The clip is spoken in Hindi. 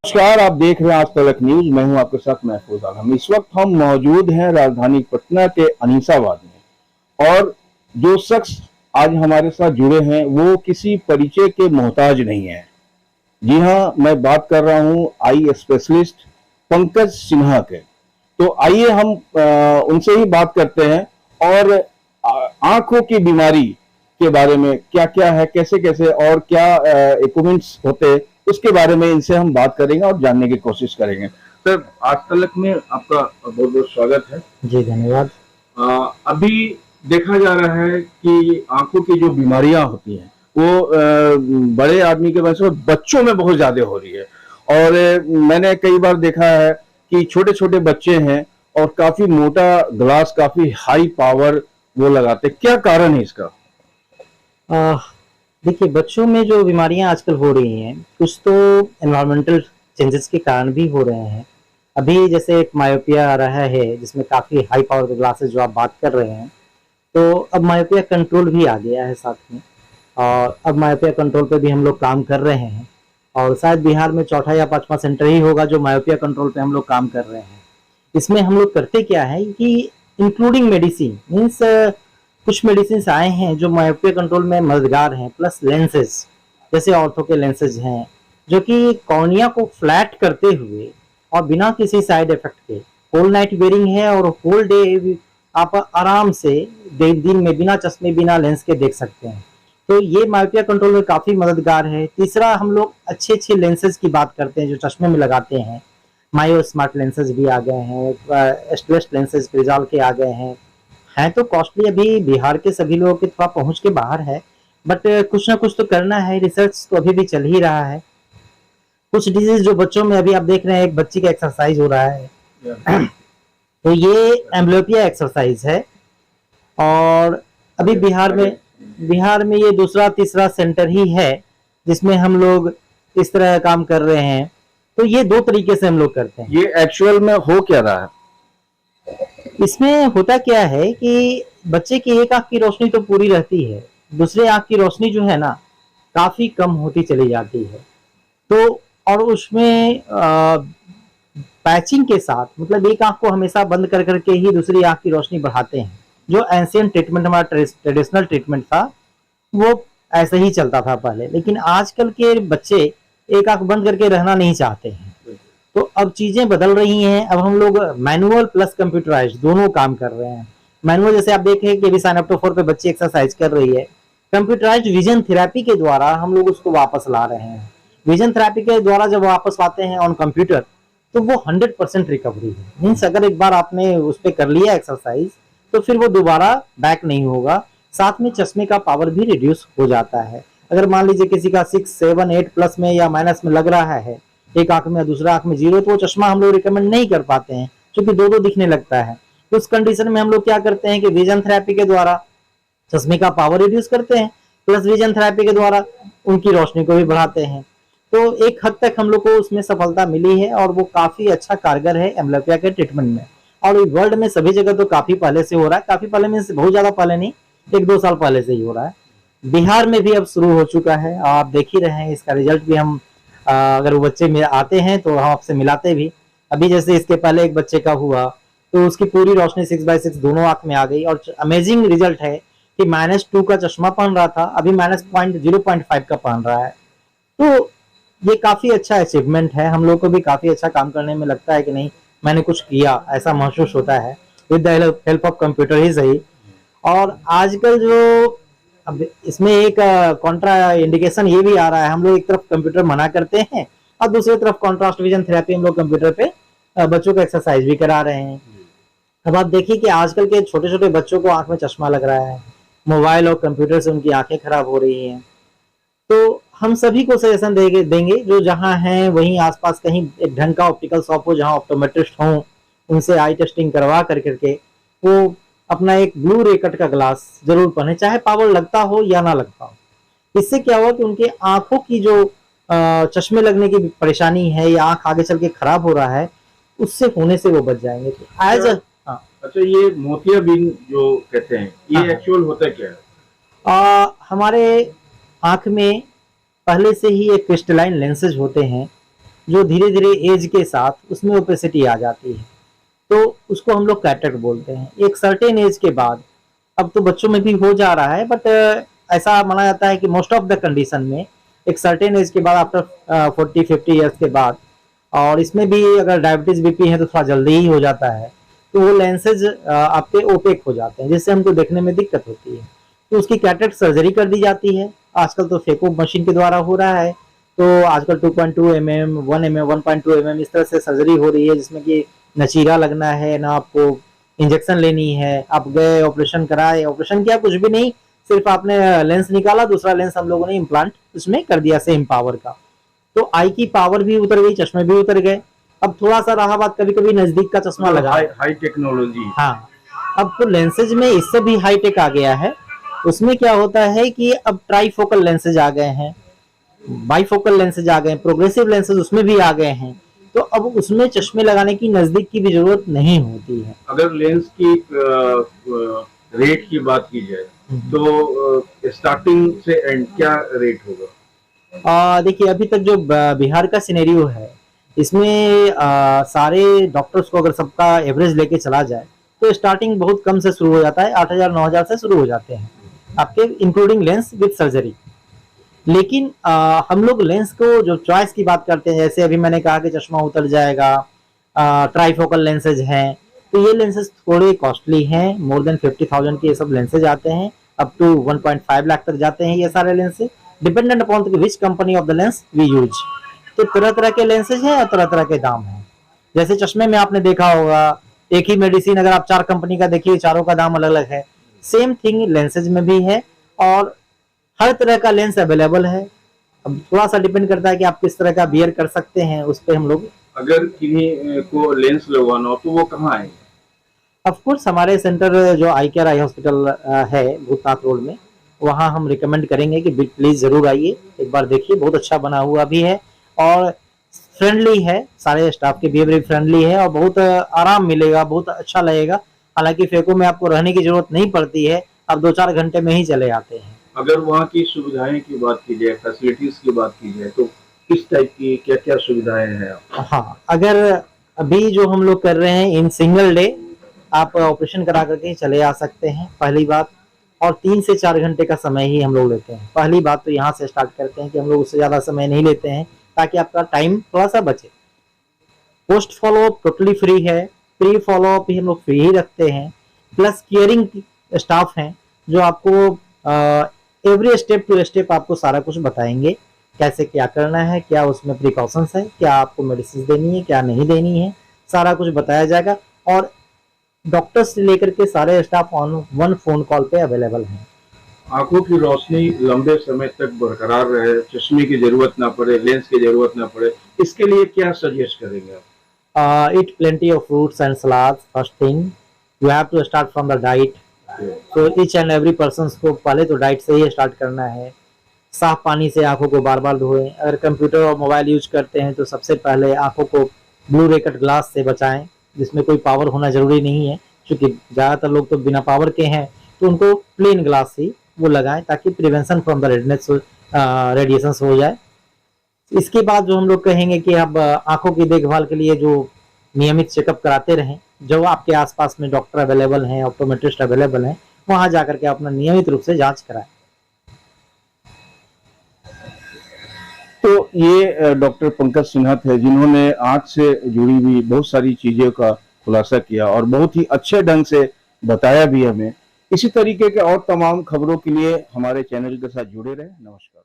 नमस्कार, आप देख रहे हैं आज तलक न्यूज। मैं हूं आपके साथ महफूज आलम। इस वक्त हम मौजूद हैं राजधानी पटना के अनीसाबाद में, और जो शख्स आज हमारे साथ जुड़े हैं वो किसी परिचय के मोहताज नहीं है। जी हाँ, मैं बात कर रहा हूं आई स्पेशलिस्ट पंकज सिन्हा के। तो आइए हम उनसे ही बात करते हैं और आंखों की बीमारी के बारे में क्या क्या है, कैसे कैसे और क्या इक्विपमेंट्स होते हैं, उसके बारे में इनसे हम बात करेंगे और जानने की कोशिश करेंगे। सर, आज तलक में आपका बहुत बहुत स्वागत है। जी धन्यवाद। अभी देखा जा रहा है कि आंखों की जो बीमारियां होती हैं वो बड़े आदमी के वजह से बच्चों में बहुत ज्यादा हो रही है। और मैंने कई बार देखा है कि छोटे छोटे बच्चे हैं और काफी मोटा ग्लास, काफी हाई पावर वो लगाते। क्या कारण है इसका? देखिए, बच्चों में जो बीमारियां आजकल हो रही हैं, कुछ तो एनवायरमेंटल चेंजेस के कारण भी हो रहे हैं। अभी जैसे एक मायोपिया आ रहा है जिसमें काफ़ी हाई पावर के ग्लासेस जो आप बात कर रहे हैं, तो अब मायोपिया कंट्रोल भी आ गया है साथ में। और अब मायोपिया कंट्रोल पे भी हम लोग काम कर रहे हैं, और शायद बिहार में चौथा या पांचवा सेंटर ही होगा जो मायोपिया कंट्रोल पे हम लोग काम कर रहे हैं। इसमें हम लोग करते क्या है कि इंक्लूडिंग मेडिसिन मीन्स कुछ मेडिसिन आए हैं जो मायोपिया कंट्रोल में मददगार हैं, प्लस लेंसेज जैसे ऑर्थो के लेंसेज हैं जो कि कॉर्निया को फ्लैट करते हुए और बिना किसी साइड इफेक्ट के होल नाइट वेयरिंग है, और होल डे आप आराम से दिन में बिना चश्मे बिना लेंस के देख सकते हैं। तो ये मायोपिया कंट्रोल में काफी मददगार है। तीसरा, हम लोग अच्छे अच्छे लेंसेज की बात करते हैं जो चश्मे में लगाते हैं। मायो स्मार्ट लेंसेज भी आ गए हैं, स्ट्रेस लेंसेज क्रिजाल के आ गए हैं तो कॉस्टली। अभी बिहार के सभी लोगों के थोड़ा पहुंच के बाहर है, बट कुछ ना कुछ तो करना है। रिसर्च तो अभी भी चल ही रहा है। कुछ डिजीज जो बच्चों में अभी आप देख रहे हैं, एक बच्ची का एक्सरसाइज हो रहा है तो ये एम्ब्लियोपिया एक्सरसाइज है, और अभी बिहार में ये दूसरा तीसरा सेंटर ही है जिसमें हम लोग इस तरह काम कर रहे हैं। तो ये दो तरीके से हम लोग करते हैं। ये एक्चुअल में हो क्या रहा है? इसमें होता क्या है कि बच्चे की एक आंख की रोशनी तो पूरी रहती है, दूसरे आंख की रोशनी जो है ना काफी कम होती चली जाती है। तो और उसमें पैचिंग के साथ, मतलब एक आंख को हमेशा बंद कर करके ही दूसरी आंख की रोशनी बढ़ाते हैं। जो एंशियंट ट्रीटमेंट हमारा ट्रेडिशनल ट्रीटमेंट था वो ऐसे ही चलता था पहले, लेकिन आजकल के बच्चे एक आंख बंद करके रहना नहीं चाहते हैं। तो अब चीजें बदल रही हैं। अब हम लोग मैनुअल प्लस कंप्यूटराइज दोनों काम कर रहे हैं। मैनुअल जैसे आप देखें कि अभी साइन अप टू 4 पे बच्ची एक्सरसाइज कर रही है, कंप्यूटराइज विजन थेरेपी के द्वारा हम लोग उसको वापस ला रहे हैं। विजन थेरेपी के द्वारा जब वापस आते हैं ऑन कंप्यूटर, तो वो 100% रिकवरी है। मीन्स अगर एक बार आपने उस पर कर लिया एक्सरसाइज तो फिर वो दोबारा बैक नहीं होगा। साथ में चश्मे का पावर भी रिड्यूस हो जाता है। अगर मान लीजिए किसी का 6, 7, 8 प्लस में या माइनस में लग रहा है, एक आंख में दूसरा आंख में 0, तो वो चश्मा हम लोग रिकमेंड नहीं कर पाते हैं क्योंकि दो दो दिखने लगता है। तो उस कंडीशन में हम लोग क्या करते हैं कि विजन थेरेपी के द्वारा चश्मे का पावर रिड्यूस करते हैं, प्लस विजन थेरेपी के द्वारा उनकी रोशनी को भी बढ़ाते हैं। तो एक हद तक हम लोग को उसमें सफलता मिली है, और वो काफी अच्छा कारगर है एम्ब्लियोपिया के ट्रीटमेंट में। और वर्ल्ड में सभी जगह तो काफी पहले से हो रहा है, काफी पहले में बहुत ज्यादा पहले नहीं, 1-2 साल पहले से ही हो रहा है। बिहार में भी अब शुरू हो चुका है, आप देख ही रहे हैं। इसका रिजल्ट भी हम अगर वो बच्चे में आते हैं तो हम आपसे मिलाते भी। अभी जैसे इसके पहले एक बच्चे का हुआ तो उसकी पूरी रोशनी 6/6 दोनों आंख में आ गई, और अमेजिंग रिजल्ट है कि -2 का चश्मा पहन रहा था, अभी -0.5 का पहन रहा है। तो ये काफी अच्छा अचीवमेंट है। हम लोग को भी काफी अच्छा काम करने में लगता है कि नहीं, मैंने कुछ किया, ऐसा महसूस होता है with the help of computer ही सही। और आजकल जो अब इसमें एक कॉन्ट्रा इंडिकेशन ये भी आ रहा है, हम लोग एक तरफ कंप्यूटर मना करते हैं और दूसरी तरफ कॉन्ट्रास्ट विजन थेरेपी हम लोग कंप्यूटर पे बच्चों को एक्सरसाइज भी करा रहे हैं। अब आप देखिए कि आजकल के छोटे छोटे बच्चों को आंख में चश्मा लग रहा है, मोबाइल और कंप्यूटर से उनकी आंखें खराब हो रही हैं। तो हम सभी को सजेशन देंगे जो जहाँ हैं वहीं आसपास कहीं एक ढंग का ऑप्टिकल शॉप हो जहाँ ऑप्टोमेट्रिस्ट हो, उनसे आई टेस्टिंग करवा करके वो अपना एक ब्लू रे कट का ग्लास जरूर पहने, चाहे पावर लगता हो या ना लगता हो। इससे क्या हुआ कि उनके आंखों की जो चश्मे लगने की परेशानी है या आंख आगे चल के खराब हो रहा है, उससे होने से वो बच जाएंगे। तो एज अच्छा, ये मोतियाबिंद जो कहते हैं, ये एक्चुअल होता क्या है? हमारे आंख में पहले से ही एक क्रिस्टलाइन लेंसेज होते हैं जो धीरे धीरे एज के साथ उसमें ओपेसिटी आ जाती है, तो उसको हम लोग कैटरेक्ट बोलते हैं। एक सर्टेन एज के बाद, अब तो बच्चों में भी हो जा रहा है, बट ऐसा माना जाता है कि मोस्ट ऑफ द कंडीशन में एक सर्टेन एज के बाद, आफ्टर 40-50 ईयर्स के बाद, और इसमें भी अगर डायबिटीज बीपी है तो थोड़ा जल्दी ही हो जाता है, तो वो लेंसेज आपके ओपेक हो जाते हैं, जिससे हमको देखने में दिक्कत होती है। तो उसकी कैटरेक्ट सर्जरी कर दी जाती है। आजकल तो फेको मशीन के द्वारा हो रहा है, तो आजकल 2.2 mm, 1 mm, 1.2 mm इस तरह से सर्जरी हो रही है, जिसमें कि न चीरा लगना है, ना आपको इंजेक्शन लेनी है। आप गए, ऑपरेशन कराए, ऑपरेशन किया कुछ भी नहीं, सिर्फ आपने लेंस निकाला, दूसरा लेंस हम लोगों ने इम्प्लांट उसमें कर दिया सेम पावर का। तो आई की पावर भी उतर गई, चश्मे भी उतर गए। अब थोड़ा सा रहा बात, कभी कभी नजदीक का चश्मा लगा, हाई टेक्नोलॉजी। हाँ, अब तो लेंसेज में इससे भी हाई टेक आ गया है। उसमें क्या होता है कि अब ट्राईफोकल लेंसेज आ गए हैं, बाईफोकल लेंसेज आ गए हैं, प्रोग्रेसिव लेंसेज उसमें भी आ गए हैं। तो अब उसमें चश्मे लगाने की नजदीक की भी जरूरत नहीं होती है। अगर लेंस की रेट की बात की जाए तो स्टार्टिंग से एंड क्या रेट होगा? देखिए, अभी तक जो बिहार का सिनेरियो है, इसमें सारे डॉक्टर्स को अगर सबका एवरेज लेके चला जाए तो स्टार्टिंग बहुत कम से शुरू हो जाता है, 8,000-9,000 से शुरू हो जाते हैं आपके, इंक्लूडिंग लेंस विद सर्जरी। लेकिन हम लोग लेंस को जो चॉइस की बात करते हैं, जैसे अभी मैंने कहा कि चश्मा उतर जाएगा, ट्राईफोकल लेंसेज हैं, तो ये लेंसेज थोड़े कॉस्टली हैं, मोर देन 50,000 के ये सब लेंसेज आते हैं, अप टू 1.5 लाख तक जाते हैं ये सारे lenses, dependent upon which company of the lens we use. तो तरह तरह के लेंसेज हैं और तरह तरह के दाम हैं। जैसे चश्मे में आपने देखा होगा, एक ही मेडिसिन अगर आप 4 कंपनी का देखिए, चारों का दाम अलग अलग है। सेम थिंग लेंसेज में भी है, और हर तरह का लेंस अवेलेबल है। अब थोड़ा सा डिपेंड करता है कि आप किस तरह का बियर कर सकते हैं, उस पर हम लोग। अगर किन्हीं को लेंस लगवाना हो तो वो कहाँ आएंगे? ऑफ कोर्स हमारे सेंटर जो आई केयर आई हॉस्पिटल है भूतनाथ रोड में, वहाँ हम रिकमेंड करेंगे कि प्लीज जरूर आइए, एक बार देखिए, बहुत अच्छा बना हुआ भी है और फ्रेंडली है, सारे स्टाफ के बिहेवियर फ्रेंडली है और बहुत आराम मिलेगा, बहुत अच्छा लगेगा। हालांकि फेको में आपको रहने की जरूरत नहीं पड़ती है, आप 2-4 घंटे में ही चले आते हैं। अगर वहाँ की सुविधाएं की बात की जाए, फैसिलिटीज की बात की जाए, तो किस टाइप की क्या क्या सुविधाएं हैं? हाँ, अगर अभी जो हम लोग कर रहे हैं, इन सिंगल डे आप ऑपरेशन करा करके चले आ सकते हैं, पहली बात। और 3 से 4 घंटे का समय ही हम लोग लेते हैं। पहली बात तो यहाँ से स्टार्ट करते हैं कि हम लोग उससे ज्यादा समय नहीं लेते हैं, ताकि आपका टाइम थोड़ा सा बचे। पोस्ट फॉलोअप टोटली फ्री है, प्री फॉलोअप भी हम लोग फ्री ही रखते हैं। प्लस केयरिंग स्टाफ हैं जो आपको एवरी स्टेप टू स्टेप आपको सारा कुछ बताएंगे, कैसे क्या करना है, क्या उसमें प्रिकॉशंस है, क्या आपको मेडिसिन देनी है, क्या नहीं देनी है, सारा कुछ बताया जाएगा। और डॉक्टर्स से लेकर के सारे स्टाफ ऑन 1 फोन कॉल पे अवेलेबल हैं। आंखों की रोशनी लंबे समय तक बरकरार रहे, चश्मे की जरूरत ना पड़े, लेंस की जरूरत ना पड़े, इसके लिए क्या सजेस्ट करेंगे आप? Eat plenty of fruits and salads. First thing, you have to start from the diet. तो each and every persons को पहले तो डाइट से ही स्टार्ट करना है। साफ पानी से आंखों को बार बार धोएं। अगर कंप्यूटर और मोबाइल यूज करते हैं तो सबसे पहले आंखों को ब्लू रेकट ग्लास से बचाएं, जिसमें कोई पावर होना जरूरी नहीं है, क्योंकि ज़्यादातर लोग तो बिना पावर के हैं, तो उनको प्लेन ग्लास ही वो लगाएं, ताकि prevention from the redness radiation हो जाए। इसके बाद जो हम लोग कहेंगे कि अब आंखों की देखभाल के लिए जो नियमित चेकअप कराते रहें, जो आपके आसपास में डॉक्टर अवेलेबल हैं, ऑप्टोमेट्रिस्ट अवेलेबल हैं, वहां जाकर के अपना नियमित रूप से जांच कराएं। तो ये डॉक्टर पंकज सिन्हा थे, जिन्होंने आंख से जुड़ी हुई बहुत सारी चीजों का खुलासा किया और बहुत ही अच्छे ढंग से बताया भी हमें। इसी तरीके के और तमाम खबरों के लिए हमारे चैनल के साथ जुड़े रहें। नमस्कार।